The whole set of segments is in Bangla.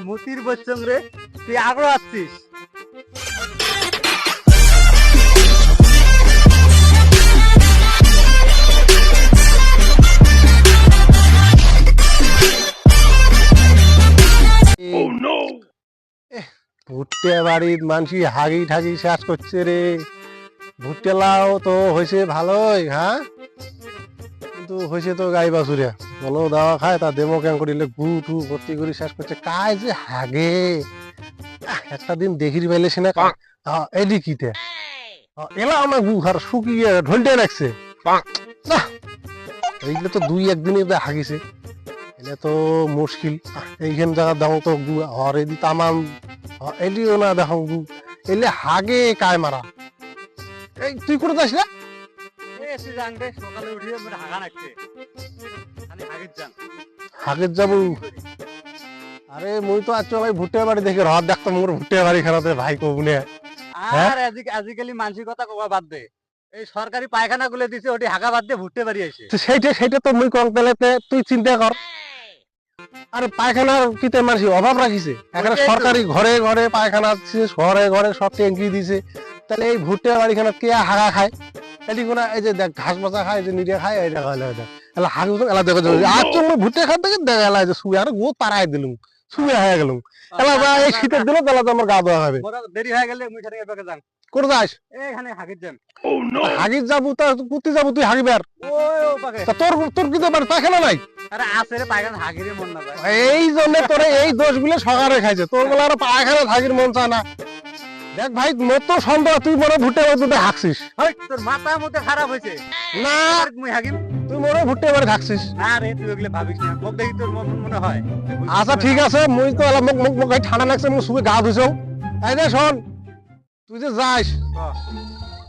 মতির বচ্চং রে তুই আগড় আসছিস। ভুট্টে বাড়ির মানসি হাগি ঠাগি শেষ করছে রে। ভুট্টে লাও তো হয়েছে ভালোই, হ্যাঁ, কিন্তু হয়েছে তো গাই বাছুরিয়া বলো দাওয়া খায় তা দেমো কেন করিলে গু টু ভর্তি করে শেষ করছে। কায় যে হাগে একটা দিন দেখির পাইলে সিনা এদিকিতে এলা আমার গু আর শুকিয়ে ঢলটে রাখছে না। এইগুলো তো দুই একদিনে হাগিছে, এটা তো মুশকিল। এইখান জায়গা দেখো তো গু হর এদি তামাম এদিও না দেখো গু এলে হাগে কায় মারা। এই তুই করে যাস না? সকালে উঠিয়ে হাগা নাকছে হাগের যাবো। আরে মুই তো আজ ভাই ভুট্টে বাড়ি দেখে রদ দেখতাম মোর ভুট্টে বাড়ি খানাতে ভাই কবুনে। আর আজিকালি মানসিকতা কবা বাদ দে, এই সরকারি পায়খানা গুলো দিছে ওটি হাগা বাদ দিয়ে ভুট্টে বাড়ি আইছে। সেইটা তো মুই কম পেলেতে তুই চিন্তা কর। আরে পায়খানার কিতে মানুষ অভাব রাখিছে, এখানে সরকারি ঘরে ঘরে পায়খানা আছে, ঘরে ঘরে সব ট্যাঙ্কি দিছে। তাহলে এই ভুট্টে বাড়িখানা কে হাগা খায়? এটি কোনা এই যে দেখ ঘাস বাছা খায়, যে নিড়ে খায়, এটা খাইলে এলা হাগু তো এলা দেখো আজ চঙ্গ ভুট্টে খাতে দেখা এলা যে শুয়ে আর গো পাড়ায় দিলুম শুয়ে হয়ে গেলুম। এলা যা এই শীতের দিনে তাহলে তো আমার গা ধোয়া হবে। দেরি হয়ে গেলে মুই খানে এবারে যান করে যাস এখানে হাগির যান। হাগির যাবো তা কুতি যাবো তুই হাগিবার? ও পাকে তোর তোর কি পায়খানা নাই? আরে আছে রে পায়খানা হাগিরে মন না যায়। এই জন্য তোরে এই দোষগুলো সকালে খাইছে, তোর বলে আর পায়খানা হাগির মন চায় না। দেখ ভাই মোর তো সন্দেহ তুই মনে ভুট্টে বাড়ি হাঁকছিস। তোর মাথার মধ্যে খারাপ হয়েছে না মুই হাগিম, তুই মনে ভুট্টে বাড়ি হাঁকছিস। না রে তুই ওগুলো ভাবিস না, মুখ দেখি তোর মনে হয়। আচ্ছা ঠিক আছে, মুই তো এলা মুখ মুখ মুখ ঠান্ডা লাগছে, মুই শুয়ে গা ধুইছ। এই যে শোন, তুই যে যাস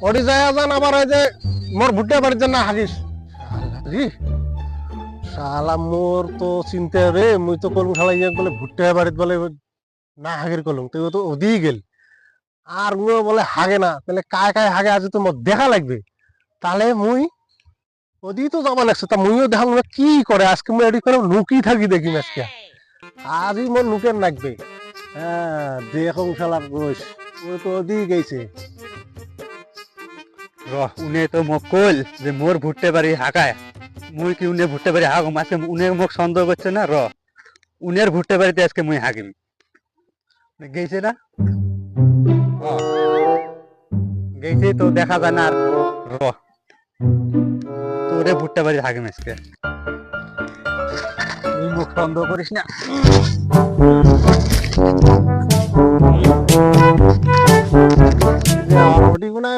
ওটি যায় যান আবার এই যে মোর ভুট্টে বাড়ির জন্য হাগিস। শালা মোর তো চিন্তা রে, মুই তো কলম শালা ইয়ে বলে ভুট্টে বাড়িত বলে না হাগির কলম, তুই তো ওদিকে গেল আর গুলো বলে হাগে না। তাহলে কায় কায় হাগে আজ তো মোর দেখা লাগবে। তাহলে মুই ওদিকে তো যাবা লাগছে, তা মুইও দেখাম কি করে। আজকে মুই এটি করে লুকি থাকি দেখিম আজকে, আজই মোর লুকের লাগবে। হ্যাঁ দেখুন শালার গোস ওই তো ওদিকে গেছে। উনি তো মোক কইল যে মোর ভুট্টে বাড়ি হাগায়, মুই কি উনি ভুট্টে বাড়ি হাগম? আজকে উনি মোক সন্দেহ করছে না, উনের ভুট্টে বাড়িতে আজকে মুই হাগিম। গেছে না গেছে তো দেখা যায় না। আর তোরে ভুট্টে বাড়ি হাগিম আজকে, তুই মুখ সন্দেহ করিস না।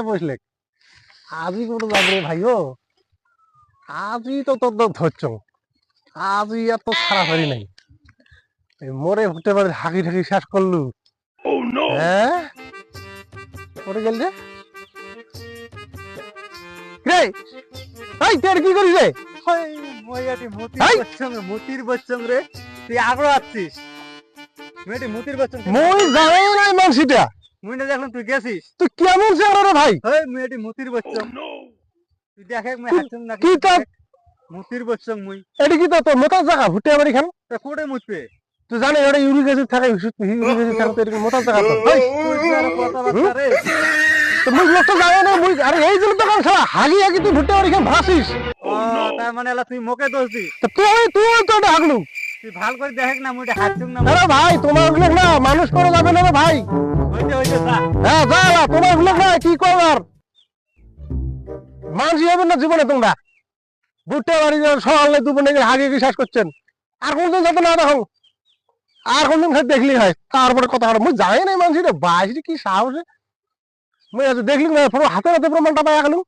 বসলে আজই করে যাবে ভাইও, আজই তো তোর ধরছ, আজই আর তো ছাড়াছাড়ি নাই। মোরে ভুট্টে বাড়ি হাগি ঠাগি শেষ করলু। হ্যাঁ ওরে গেল রে কি করিস রে? মতির বচ্চং রে তুই আগড় আসছিস। মতির বচ্চং মই জানি নাই মানসিটা, মুই না দেখলাম তুই গেছিস। তুই কেমন চেহারা রে ভাই? মেয়েটি মতির বচ্চং তুই দেখে মুই হাঁটছং না কি তো মতির বচ্চং মুই। এটি কি তো তোর মোটার জায়গা ভুট্টে বাড়ি খান? তা কোটে মুতবে? তুই জানি ওটা ইউরিক অ্যাসিড থাকে, ইউরিক অ্যাসিড থাকে তো এরকম মোটার জায়গা তো। কথাবার্তা রে তো মুই লোক তো জানে না মুই। আরে এই জন্য তো খালা হাগি হাগি তুই ভুট্টে বাড়ি খান ভাসিস। তার মানে এলা তুই মোকে দোষ দিস? তুই তো এটা হাগলু। তুই ভাল করে দেখ না মুইটা হাঁটছং না। আরে ভাই তোমার লোক না মানুষ করা যাবে না রে ভাই। হইতে হইতে যা। হ্যাঁ যা তোমার লোক না কি করবার মানুষই হবে না জীবনে। তোমরা ভুট্টে বাড়ি সকালে দুপুরে হাগি হাগি শেষ করছেন, আর কোনদিন যাতে না দেখো, আর কোনদিন খালি দেখলি হয় তারপরে কথা হয়। মুই যাই নাই মানুষ বাইশ কি সাহসে মুই দেখলি না হাতে হাতে প্রমাণটা পাই গেলুম।